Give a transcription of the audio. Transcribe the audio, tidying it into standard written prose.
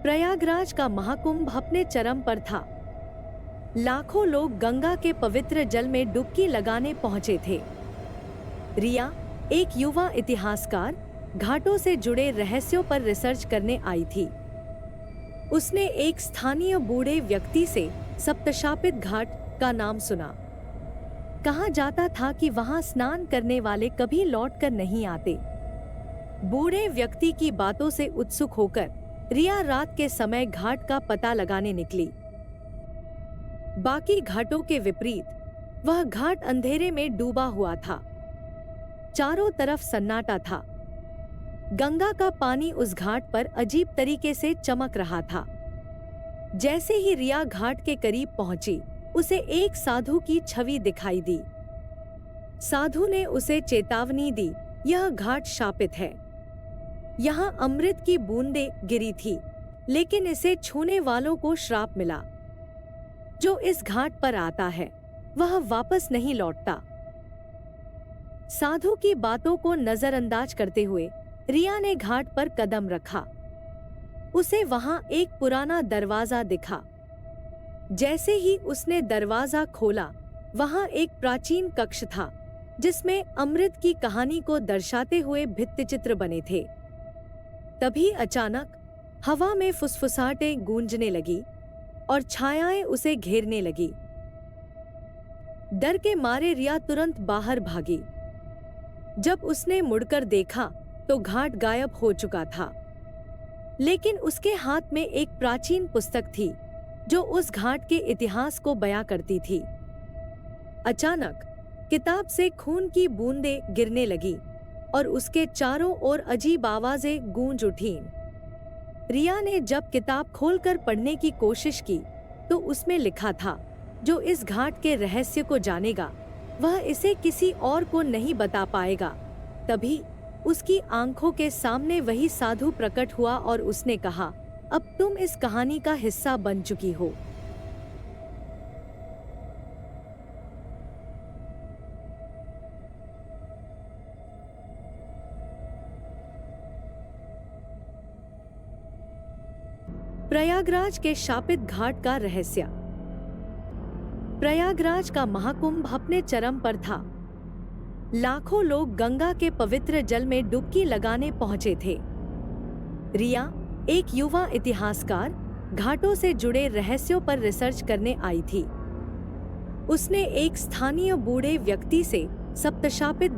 प्रयागराज का महाकुंभ अपने चरम पर था। लाखों लोग गंगा के पवित्र जल में डुबकी लगाने पहुंचे थे। रिया, एक युवा इतिहासकार, घाटों से जुड़े रहस्यों पर रिसर्च करने आई थी। उसने एक स्थानीय बूढ़े व्यक्ति से सप्तशापित घाट का नाम सुना। कहा जाता था कि वहां स्नान करने वाले कभी लौटकर नहीं आते। बूढ़े व्यक्ति की बातों से उत्सुक होकर रिया रात के समय घाट का पता लगाने निकली। बाकी घाटों के विपरीत वह घाट अंधेरे में डूबा हुआ था। चारों तरफ सन्नाटा था। गंगा का पानी उस घाट पर अजीब तरीके से चमक रहा था। जैसे ही रिया घाट के करीब पहुंची, उसे एक साधु की छवि दिखाई दी। साधु ने उसे चेतावनी दी, यह घाट शापित है। यहाँ अमृत की बूंदें गिरी थी, लेकिन इसे छूने वालों को श्राप मिला। जो इस घाट पर आता है वह वापस नहीं लौटता। साधु की बातों को नजरअंदाज करते हुए रिया ने घाट पर कदम रखा। उसे वहां एक पुराना दरवाजा दिखा। जैसे ही उसने दरवाजा खोला, वहां एक प्राचीन कक्ष था जिसमें अमृत की कहानी को दर्शाते हुए भित्तिचित्र बने थे। तभी अचानक हवा में फुसफुसाहटें गूंजने लगी और छायाएं उसे घेरने लगी। डर के मारे रिया तुरंत बाहर भागी। जब उसने मुड़कर देखा तो घाट गायब हो चुका था, लेकिन उसके हाथ में एक प्राचीन पुस्तक थी जो उस घाट के इतिहास को बयां करती थी। अचानक किताब से खून की बूंदें गिरने लगी और उसके चारों ओर अजीब आवाजें गूंज उठीं। रिया ने जब किताब खोलकर पढ़ने की कोशिश की तो उसमें लिखा था, जो इस घाट के रहस्य को जानेगा वह इसे किसी और को नहीं बता पाएगा। तभी उसकी आंखों के सामने वही साधु प्रकट हुआ और उसने कहा, अब तुम इस कहानी का हिस्सा बन चुकी हो। प्रयागराज के शापित घाट का रहस्य। प्रयागराज का महाकुंभ अपने चरम पर था। लाखों लोग गंगा के पवित्र जल में डुबकी लगाने पहुंचे थे। रिया, एक युवा इतिहासकार, घाटों से जुड़े रहस्यों पर रिसर्च करने आई थी। उसने एक स्थानीय बूढ़े व्यक्ति से सप्तशापित